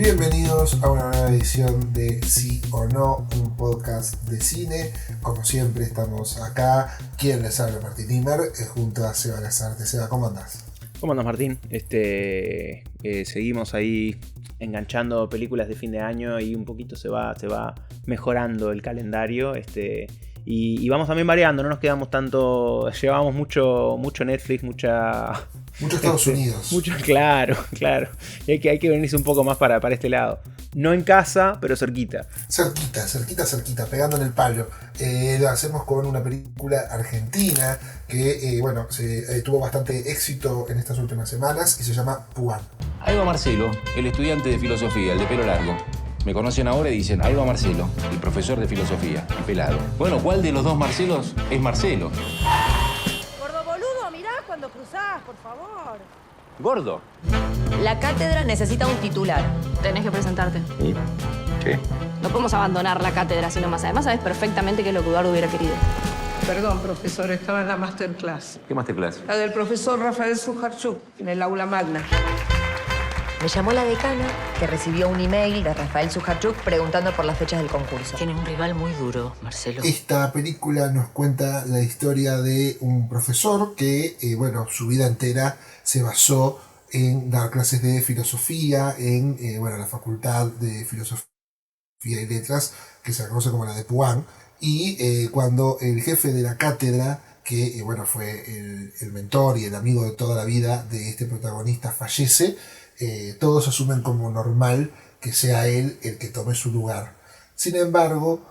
Bienvenidos a una nueva edición de Sí o No, un podcast de cine. Como siempre estamos acá, quien les habla, Martín Imer, junto a Seba Lazarte. Seba, ¿cómo andás? ¿Cómo andas, Martín? Seguimos ahí enganchando películas de fin de año y un poquito se va mejorando el calendario. Y vamos también variando, no nos quedamos tanto. Llevamos mucho Netflix, Mucho Estados Unidos. Claro. Y hay que venirse un poco más para este lado. No en casa, pero cerquita. Cerquita, pegando en el palo. Lo hacemos con una película argentina que, tuvo bastante éxito en estas últimas semanas y se llama Puan. Ahí va Marcelo, el estudiante de filosofía, el de pelo largo. Me conocen ahora y dicen, ahí va Marcelo, el profesor de filosofía, el pelado. Bueno, ¿cuál de los dos Marcelos es Marcelo? Gordo boludo, mirá cuando cruzás, por favor. ¿Gordo? La cátedra necesita un titular. Tenés que presentarte. ¿Y? ¿Qué? No podemos abandonar la cátedra así nomás. Además, sabes perfectamente qué es lo que Eduardo hubiera querido. Perdón, profesor, estaba en la masterclass. ¿Qué masterclass? La del profesor Rafael Sujarchuk, en el aula magna. Me llamó la decana, que recibió un email de Rafael Sujarchuk preguntando por las fechas del concurso. Tiene un rival muy duro, Marcelo. Esta película nos cuenta la historia de un profesor que, su vida entera se basó en dar clases de filosofía en la Facultad de Filosofía y Letras, que se conoce como la de Puan, y cuando el jefe de la cátedra, que fue el mentor y el amigo de toda la vida de este protagonista, fallece, todos asumen como normal que sea él el que tome su lugar. Sin embargo,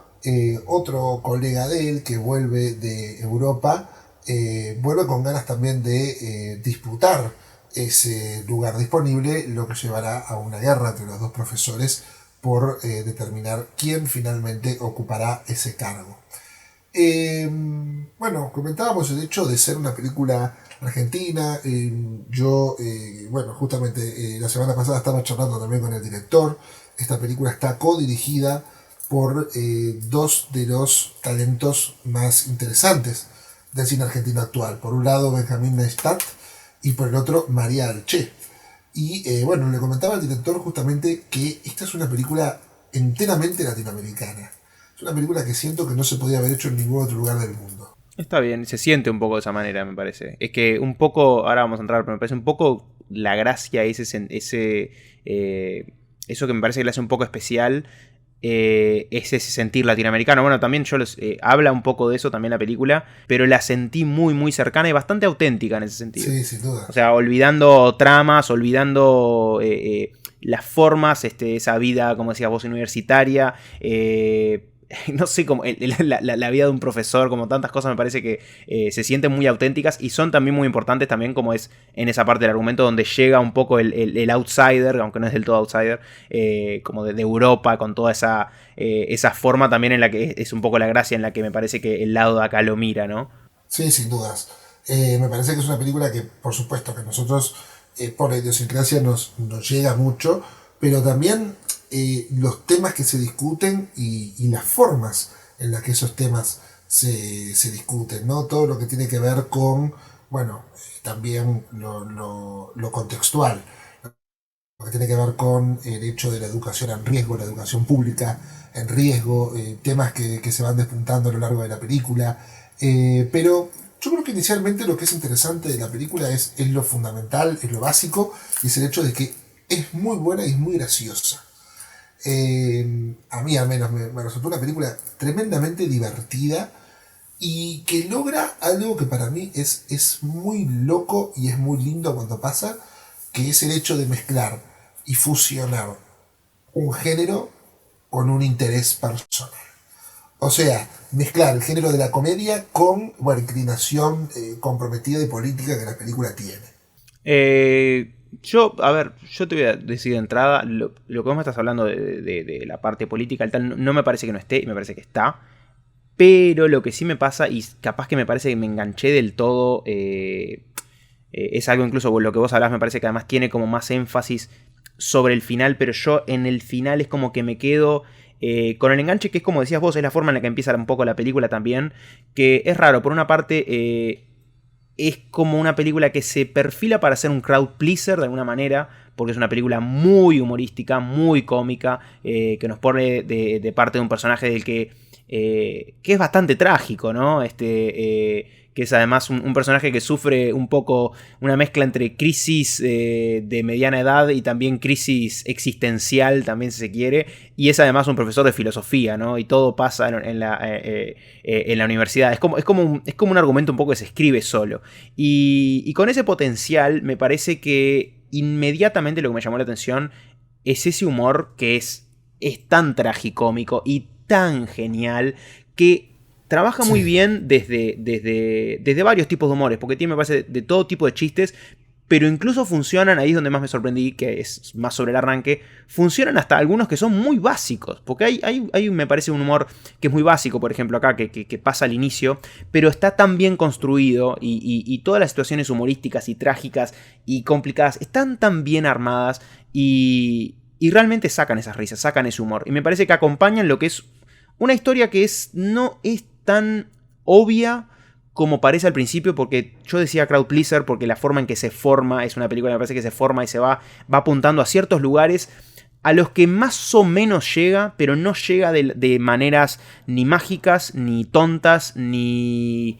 otro colega de él que vuelve de Europa, vuelve con ganas también de disputar ese lugar disponible, lo que llevará a una guerra entre los dos profesores por determinar quién finalmente ocupará ese cargo. Comentábamos el hecho de ser una película argentina. La semana pasada estaba charlando también con el director. Esta película está codirigida por dos de los talentos más interesantes del cine argentino actual. Por un lado, Benjamín Neistat, y por el otro, María Alché. Y le comentaba al director justamente que esta es una película enteramente latinoamericana. Es una película que siento que no se podía haber hecho en ningún otro lugar del mundo. Está bien, se siente un poco de esa manera, me parece. Es que un poco, ahora vamos a entrar, pero me parece un poco la gracia, eso que me parece que le hace un poco especial, es ese sentir latinoamericano. Bueno, también habla un poco de eso también la película, pero la sentí muy, muy cercana y bastante auténtica en ese sentido. Sí, sin duda. O sea, olvidando tramas, olvidando las formas, esa vida, como decías vos, universitaria, no sé, como la vida de un profesor, como tantas cosas me parece que se sienten muy auténticas y son también muy importantes también, como es en esa parte del argumento donde llega un poco el outsider, aunque no es del todo outsider, como de Europa, con toda esa forma también en la que es un poco la gracia en la que me parece que el lado de acá lo mira, ¿no? Sí, sin dudas. Me parece que es una película que, por supuesto, que nosotros por la idiosincrasia nos llega mucho, pero también los temas que se discuten y las formas en las que esos temas se discuten, ¿no? Todo lo que tiene que ver con, también lo contextual, lo que tiene que ver con el hecho de la educación en riesgo, la educación pública en riesgo, temas que se van despuntando a lo largo de la película, pero yo creo que inicialmente lo que es interesante de la película es lo fundamental, es lo básico, y es el hecho de que es muy buena y es muy graciosa. A mí al menos me resultó una película tremendamente divertida y que logra algo que para mí es muy loco y es muy lindo cuando pasa, que es el hecho de mezclar y fusionar un género con un interés personal. O sea, mezclar el género de la comedia con la inclinación comprometida y política que la película tiene. Yo te voy a decir de entrada, lo que vos me estás hablando de la parte política y tal, no me parece que no esté, me parece que está. Pero lo que sí me pasa, y capaz que me parece que me enganché del todo, es algo incluso lo que vos hablás, me parece que además tiene como más énfasis sobre el final, pero yo en el final es como que me quedo con el enganche, que es como decías vos, es la forma en la que empieza un poco la película también, que es raro. Por una parte, es como una película que se perfila para ser un crowd pleaser de alguna manera, porque es una película muy humorística, muy cómica, que nos pone de parte de un personaje del que es bastante trágico, ¿no? Que es además un personaje que sufre un poco una mezcla entre crisis de mediana edad y también crisis existencial, también si se quiere, y es además un profesor de filosofía, ¿no? Y todo pasa en la universidad. Es como un argumento un poco que se escribe solo. Y con ese potencial me parece que inmediatamente lo que me llamó la atención es ese humor que es tan tragicómico y tan genial que trabaja muy bien desde varios tipos de humores, porque tiene, me parece, de todo tipo de chistes, pero incluso funcionan, ahí es donde más me sorprendí, que es más sobre el arranque, funcionan hasta algunos que son muy básicos, porque hay me parece un humor que es muy básico, por ejemplo acá, que pasa al inicio, pero está tan bien construido y todas las situaciones humorísticas y trágicas y complicadas están tan bien armadas y realmente sacan esas risas, sacan ese humor, y me parece que acompañan lo que es una historia que no es tan obvia como parece al principio, porque yo decía crowd pleaser porque la forma en que se forma es una película que me parece que se forma y se va apuntando a ciertos lugares a los que más o menos llega, pero no llega de maneras ni mágicas, ni tontas, ni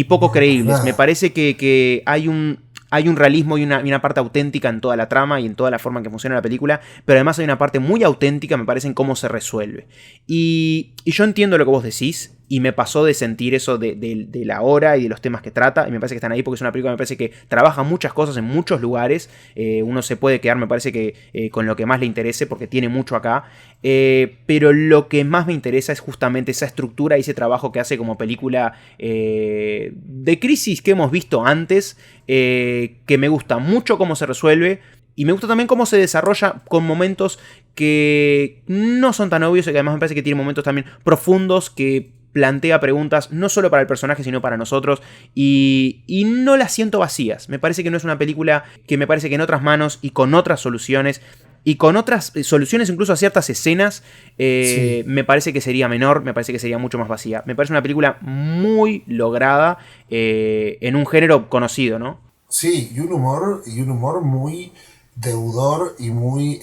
poco creíbles. Me parece que hay un realismo y una parte auténtica en toda la trama y en toda la forma en que funciona la película, pero además hay una parte muy auténtica, me parece, en cómo se resuelve. Y yo entiendo lo que vos decís, y me pasó de sentir eso de la hora y de los temas que trata, y me parece que están ahí porque es una película que me parece que trabaja muchas cosas en muchos lugares. Uno se puede quedar, me parece que con lo que más le interese, porque tiene mucho acá, pero lo que más me interesa es justamente esa estructura y ese trabajo que hace como película de crisis que hemos visto antes, que me gusta mucho cómo se resuelve. Y me gusta también cómo se desarrolla con momentos que no son tan obvios y que además me parece que tiene momentos también profundos que plantea preguntas no solo para el personaje sino para nosotros y no las siento vacías. Me parece que no es una película que me parece que en otras manos y con otras soluciones y con otras soluciones incluso a ciertas escenas me parece que sería menor, me parece que sería mucho más vacía. Me parece una película muy lograda en un género conocido, ¿no? Sí, y un humor muy deudor y muy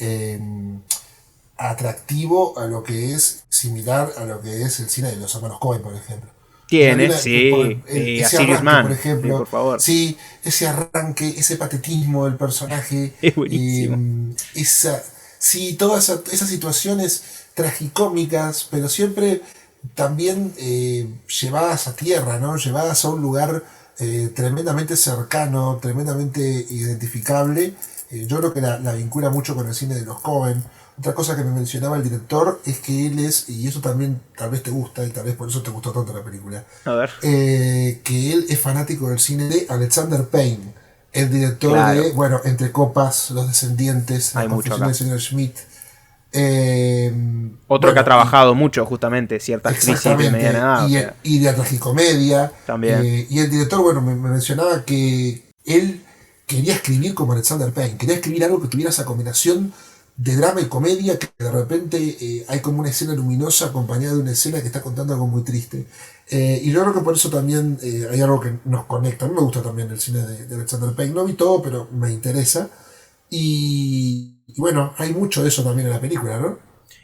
atractivo a lo que es similar a lo que es el cine de los hermanos Coen, por ejemplo. Tiene, sí, ese a Serious arranque, Man, por ejemplo, sí, por favor. Sí, ese arranque, ese patetismo del personaje, es buenísimo. Todas esas situaciones tragicómicas, pero siempre también llevadas a tierra, ¿no? Llevadas a un lugar tremendamente cercano, tremendamente identificable. Yo creo que la vincula mucho con el cine de los Coen. Otra cosa que me mencionaba el director es que él es, y eso también tal vez te gusta, y tal vez por eso te gustó tanto la película, a ver. Que él es fanático del cine de Alexander Payne, el director de, bueno, Entre Copas, Los Descendientes, La Confesión del Señor Schmidt. Otro que ha trabajado mucho justamente ciertas crisis de mediana edad. Y de la tragicomedia. También. Y el director, bueno, me mencionaba que él quería escribir como Alexander Payne, quería escribir algo que tuviera esa combinación de drama y comedia, que de repente hay como una escena luminosa acompañada de una escena que está contando algo muy triste. Y yo creo que por eso también hay algo que nos conecta. A mí me gusta también el cine de Alexander Payne, no vi todo, pero me interesa. Y bueno, hay mucho de eso también en la película, ¿no?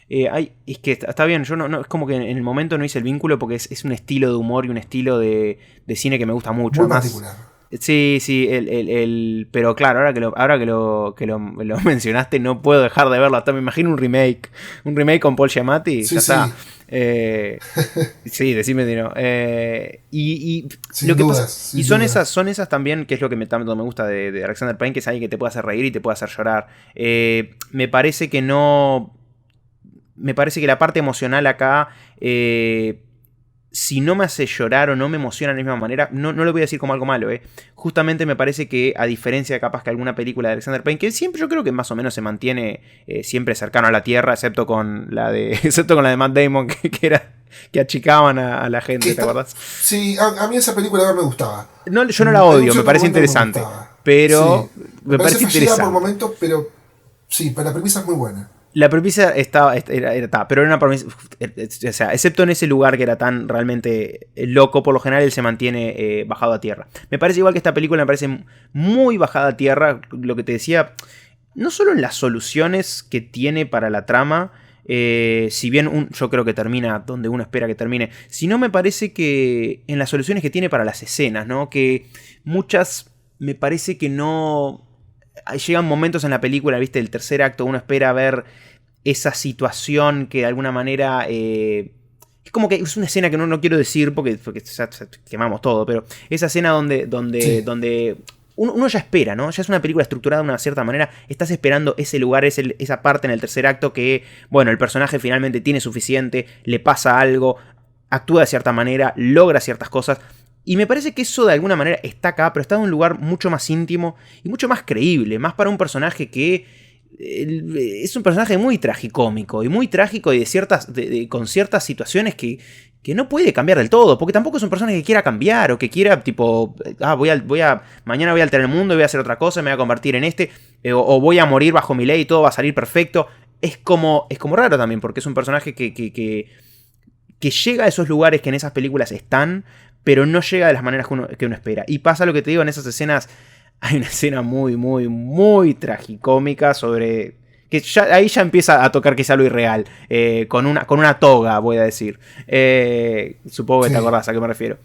Es que está bien, yo no es como que en el momento no hice el vínculo porque es un estilo de humor y un estilo de cine que me gusta mucho. Muy además, particular. Sí, pero claro, ahora que lo mencionaste no puedo dejar de verlo. Hasta me imagino un remake con Paul Giamatti. Sí, ya sí. Está. Sí, decime de no. Y Sin lo que dudas, pasa, sin y son dudas. esas también, que es lo que tanto me gusta de Alexander Payne, que es alguien que te puede hacer reír y te puede hacer llorar. Me parece que la parte emocional acá, si no me hace llorar o no me emociona de la misma manera, no lo voy a decir como algo malo, Justamente me parece que, a diferencia de capaz que alguna película de Alexander Payne, que siempre yo creo que más o menos se mantiene siempre cercano a la tierra, excepto con la de Matt Damon, que achicaban a la gente, ¿te acuerdas? Sí, a mí esa película me gustaba. No, yo no la odio, me parece interesante. Pero Sí. me parece fallida interesante. por momentos, pero sí, pero la premisa es muy buena. La premisa pero era una premisa, o sea, excepto en ese lugar que era tan realmente loco, por lo general él se mantiene bajado a tierra. Me parece igual que esta película me parece muy bajada a tierra, lo que te decía, no solo en las soluciones que tiene para la trama, si bien yo creo que termina donde uno espera que termine, sino me parece que en las soluciones que tiene para las escenas, ¿no? Que muchas me parece que no... Llegan momentos en la película, viste, el tercer acto, uno espera ver esa situación que de alguna manera... es como que es una escena que no quiero decir porque ya quemamos todo, pero esa escena donde uno ya espera, ¿no? Ya es una película estructurada de una cierta manera, estás esperando ese lugar, esa parte en el tercer acto que, bueno, el personaje finalmente tiene suficiente, le pasa algo, actúa de cierta manera, logra ciertas cosas... Y me parece que eso de alguna manera está acá, pero está en un lugar mucho más íntimo y mucho más creíble. Más para un personaje que es un personaje muy tragicómico y muy trágico y con ciertas situaciones que no puede cambiar del todo. Porque tampoco es un personaje que quiera cambiar o que quiera, tipo, mañana voy a alterar el mundo y voy a hacer otra cosa, me voy a convertir en o voy a morir bajo mi ley y todo va a salir perfecto. Es como raro también, porque es un personaje que llega a esos lugares que en esas películas están, pero no llega de las maneras que uno espera. Y pasa lo que te digo en esas escenas. Hay una escena muy, muy, muy tragicómica sobre... que ahí ya empieza a tocar quizá lo irreal. Con una toga, voy a decir. Supongo que te acordás a qué me refiero.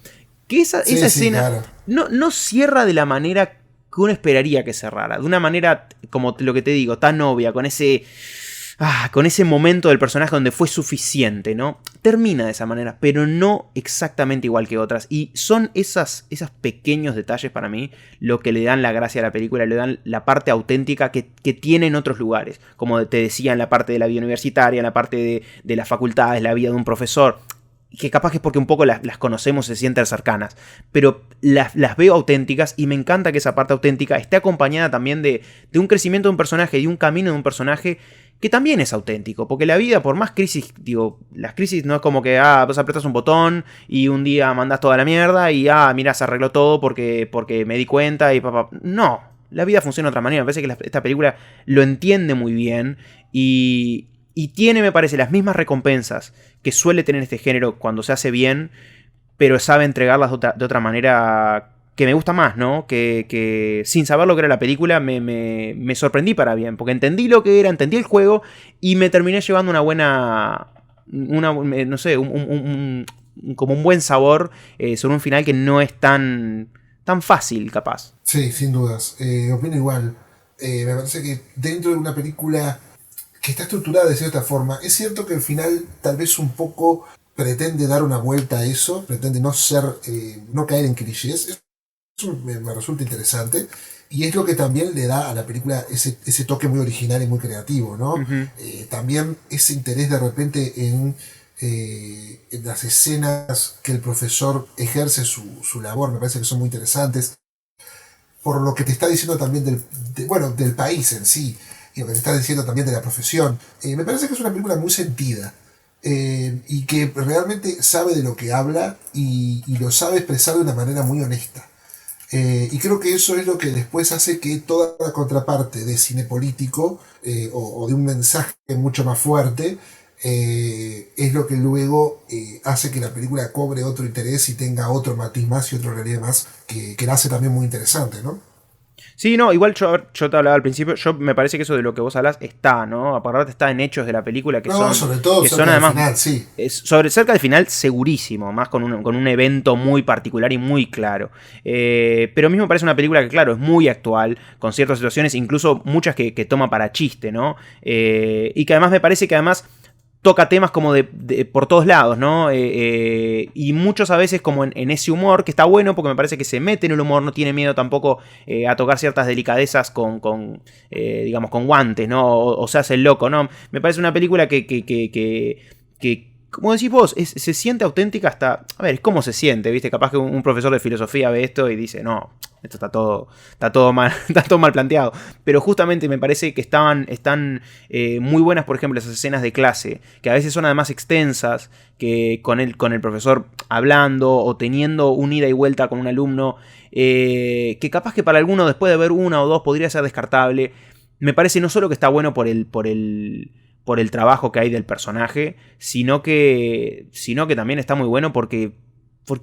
Que esa escena claro. no cierra de la manera que uno esperaría que cerrara. De una manera, como lo que te digo, tan obvia, con ese momento del personaje donde fue suficiente, ¿no? Termina de esa manera, pero no exactamente igual que otras. Y son esos pequeños detalles para mí lo que le dan la gracia a la película, le dan la parte auténtica que tiene en otros lugares. Como te decía, en la parte de la vida universitaria, en la parte de las facultades, la vida de un profesor. Que capaz que es porque un poco las conocemos, se sienten cercanas. Pero las veo auténticas y me encanta que esa parte auténtica esté acompañada también de un crecimiento de un personaje y un camino de un personaje que también es auténtico, porque la vida, por más crisis, las crisis no es como que, vos apretas un botón y un día mandás toda la mierda y, mira, se arregló todo porque me di cuenta y papá. No, la vida funciona de otra manera. Me parece que esta película lo entiende muy bien y tiene, me parece, las mismas recompensas que suele tener este género cuando se hace bien, pero sabe entregarlas de otra manera que me gusta más, ¿no? Que sin saber lo que era la película me sorprendí para bien, porque entendí lo que era, entendí el juego y me terminé llevando una buena... no sé, como un buen sabor sobre un final que no es tan fácil, capaz. Sí, sin dudas. Opino igual. Me parece que dentro de una película que está estructurada de cierta forma, es cierto que el final tal vez un poco pretende dar una vuelta a eso, pretende no caer en clichés. Eso me resulta interesante y es lo que también le da a la película ese toque muy original y muy creativo, ¿no? Uh-huh. También ese interés de repente en las escenas que el profesor ejerce su labor, me parece que son muy interesantes por lo que te está diciendo también del país en sí y lo que te está diciendo también de la profesión. Me parece que es una película muy sentida y que realmente sabe de lo que habla y lo sabe expresar de una manera muy honesta. Y creo que eso es lo que después hace que toda la contraparte de cine político o de un mensaje mucho más fuerte es lo que luego hace que la película cobre otro interés y tenga otro matiz más y otra realidad más que la hace también muy interesante, ¿no? Sí, no, igual yo te hablaba al principio, me parece que eso de lo que vos hablas está, ¿no? Aparte está en hechos de la película que son... sobre todo que cerca son además, del final, sí. Cerca del final, segurísimo, más con un evento muy particular y muy claro. Pero a mí me parece una película que, claro, es muy actual, con ciertas situaciones, incluso muchas que toma para chiste, ¿no? Y que además me parece que además... toca temas como por todos lados, ¿no? Y muchos a veces como en ese humor, que está bueno porque me parece que se mete en el humor, no tiene miedo tampoco a tocar ciertas delicadezas digamos, con guantes, ¿no? O se hace el loco, ¿no? Me parece una película que como decís vos, se siente auténtica hasta... A ver, es como se siente, ¿viste? Capaz que un profesor de filosofía ve esto y dice, no, esto está todo mal, está todo mal planteado. Pero justamente me parece que están muy buenas, por ejemplo, esas escenas de clase, que a veces son además extensas, que con el profesor hablando o teniendo un ida y vuelta con un alumno, que capaz que para alguno después de ver una o dos podría ser descartable. Me parece no solo que está bueno por el por el trabajo que hay del personaje, sino que también está muy bueno porque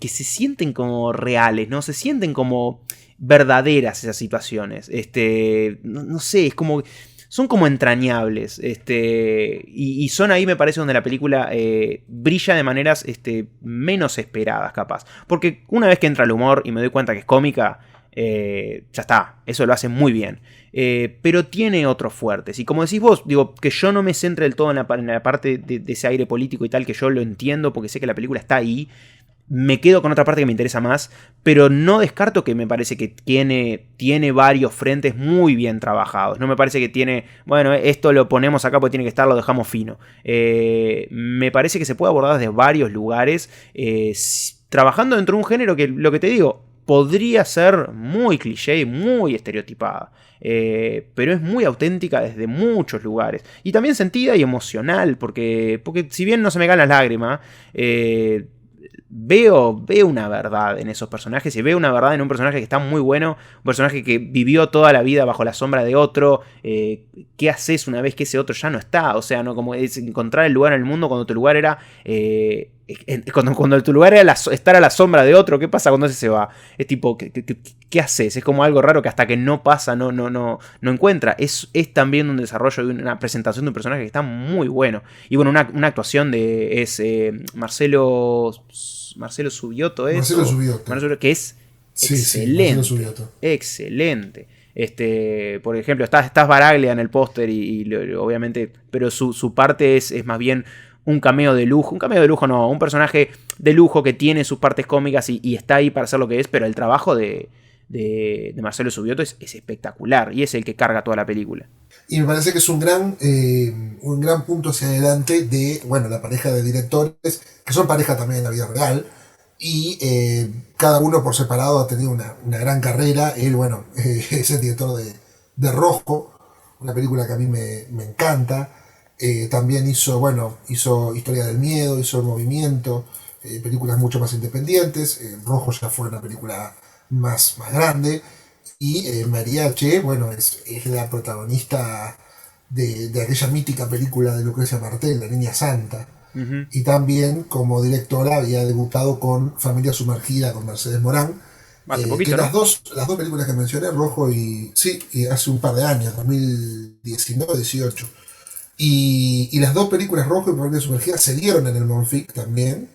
se sienten como reales, ¿no? Se sienten como verdaderas esas situaciones. No sé, es como... Son como entrañables. Y son ahí, me parece, donde la película brilla de maneras menos esperadas, capaz. Porque una vez que entra el humor y me doy cuenta que es cómica, ya está. Eso lo hace muy bien. Pero tiene otros fuertes. Y como decís vos, digo, que yo no me centre del todo en la parte de ese aire político y tal, que yo lo entiendo porque sé que la película está ahí. Me quedo con otra parte que me interesa más, pero no descarto que me parece que tiene varios frentes muy bien trabajados. No me parece que tiene, bueno, esto lo ponemos acá porque tiene que estar, lo dejamos fino. Me parece que se puede abordar desde varios lugares, trabajando dentro de un género que, lo que te digo, podría ser muy cliché, muy estereotipada. Pero es muy auténtica desde muchos lugares. Y también sentida y emocional, porque si bien no se me caen las lágrimas, veo una verdad en esos personajes y veo una verdad en un personaje que está muy bueno, un personaje que vivió toda la vida bajo la sombra de otro. ¿Qué haces una vez que ese otro ya no está? O sea, no, como es encontrar el lugar en el mundo cuando tu lugar era cuando tu lugar era estar a la sombra de otro. ¿Qué pasa cuando ese se va? Es tipo, ¿qué haces? Es como algo raro que hasta que no pasa no encuentra. Es también un desarrollo y una presentación de un personaje que está muy bueno. Y bueno, una actuación de Marcelo Subioto, que es excelente. Sí, excelente. Por ejemplo, estás Baraglia en el póster y obviamente, pero su parte es más bien un cameo de lujo. Un cameo de lujo no, un personaje de lujo que tiene sus partes cómicas y está ahí para hacer lo que es, pero el trabajo de Marcelo Subioto es espectacular y es el que carga toda la película. Y me parece que es un gran punto hacia adelante de, bueno, la pareja de directores, que son pareja también en la vida real, y cada uno por separado ha tenido una gran carrera. Él, bueno, es el director de Rojo, una película que a mí me encanta. También hizo Historia del Miedo, hizo El Movimiento, películas mucho más independientes. Rojo ya fue una película más grande. Y María Che, bueno, es la protagonista de aquella mítica película de Lucrecia Martel, La Niña Santa. Uh-huh. Y también como directora había debutado con Familia Sumergida con Mercedes Morán. Hace poquito, que ¿no? las dos películas que mencioné, Rojo y hace un par de años, 2019-18. Y las dos películas, Rojo y Familia Sumergida, se dieron en el Monfic también.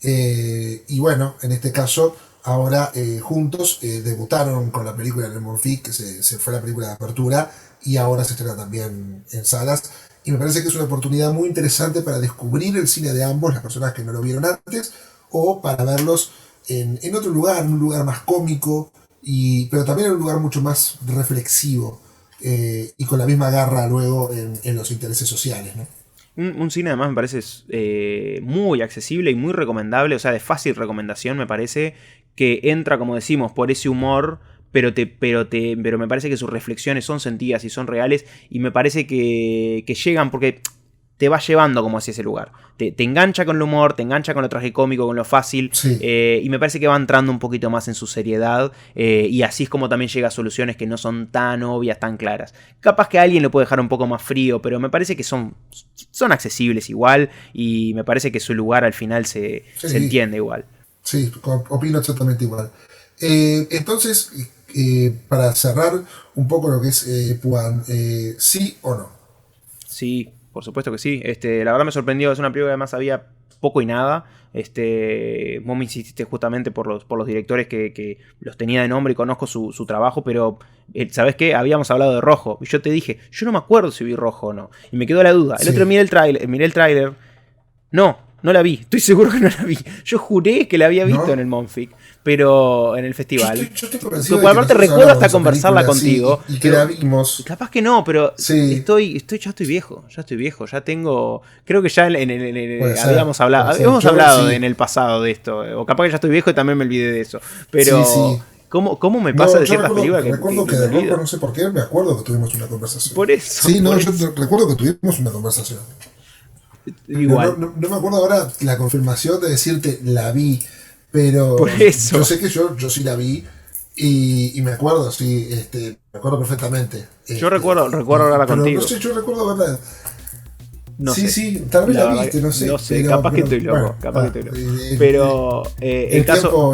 Y bueno, en este caso, ahora juntos debutaron con la película en el Monfic, que se fue la película de apertura, y ahora se estrena también en salas. Y me parece que es una oportunidad muy interesante para descubrir el cine de ambos, las personas que no lo vieron antes, o para verlos en otro lugar, en un lugar más cómico, pero también en un lugar mucho más reflexivo, y con la misma garra luego en los intereses sociales, ¿no? Un cine además me parece muy accesible y muy recomendable, o sea, de fácil recomendación, me parece, que entra, como decimos, por ese humor, pero me parece que sus reflexiones son sentidas y son reales, y me parece que llegan porque te va llevando como hacia ese lugar. Te engancha con el humor, te engancha con lo tragicómico, con lo fácil, sí. Y me parece que va entrando un poquito más en su seriedad, y así es como también llega a soluciones que no son tan obvias, tan claras. Capaz que a alguien lo puede dejar un poco más frío, pero me parece que son accesibles igual, y me parece que su lugar al final se entiende igual. Sí, opino exactamente igual. Entonces, para cerrar un poco lo que es Puan, ¿sí o no? Sí, por supuesto que sí. La verdad me sorprendió, es una película que además había poco y nada. Vos me insististe justamente por los directores que los tenía de nombre y conozco su trabajo, pero ¿sabés qué? Habíamos hablado de Rojo y yo te dije, yo no me acuerdo si vi Rojo o no, y me quedó la duda. El otro miré el tráiler. No la vi, estoy seguro que no la vi. Yo juré que la había visto en el Monfic, pero en el festival. Yo estoy convencido de que aparte recuerdo hasta conversarla contigo. Y que la vimos. Capaz que no, pero sí. ya estoy viejo, ya tengo. Creo que ya habíamos hablado. Ser, Habíamos hablado en el pasado de esto. O capaz que ya estoy viejo y también me olvidé de eso. Pero. Sí. ¿Cómo me pasa de ciertas películas que recuerdo que de Rojo, no sé por qué, me acuerdo que tuvimos una conversación. Por eso. Sí, yo recuerdo que tuvimos una conversación. Igual. No me acuerdo ahora la confirmación de decirte la vi, pero por eso. Yo sé que yo sí la vi y me acuerdo, sí, me acuerdo perfectamente. Yo recuerdo hablarla contigo. No sé, yo recuerdo verla. No sí, sé. sí, tal vez la viste, no sé. No sé, pero, capaz que estoy loco. bueno, Capaz que estoy loco. Pero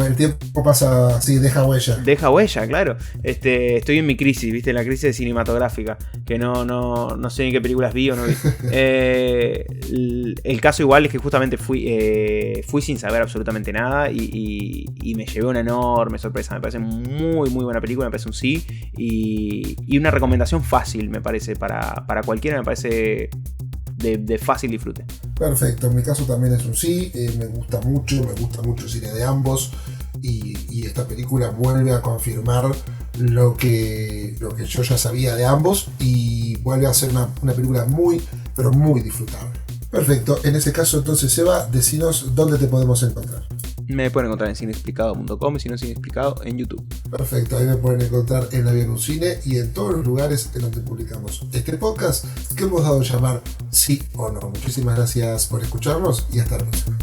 el tiempo pasa así, deja huella. Deja huella, claro. Estoy en mi crisis, ¿viste? La crisis cinematográfica. Que no sé ni qué películas vi o no vi. El caso igual es que justamente fui sin saber absolutamente nada. Y me llevé una enorme sorpresa. Me parece muy, muy buena película. Me parece un sí. Y una recomendación fácil, me parece. Para cualquiera, me parece de fácil disfrute. Perfecto, en mi caso también es un sí. Me gusta mucho el cine de ambos. Y esta película vuelve a confirmar lo que yo ya sabía de ambos. Y vuelve a ser una película muy, pero muy disfrutable. Perfecto, en ese caso entonces, Seba, decinos dónde te podemos encontrar. Me pueden encontrar en cineexplicado.com y si no Cineexplicado en YouTube. Perfecto, ahí me pueden encontrar en La Vida en un Cine y en todos los lugares en donde publicamos este podcast que hemos dado a llamar Sí o No. Muchísimas gracias por escucharnos y hasta la próxima.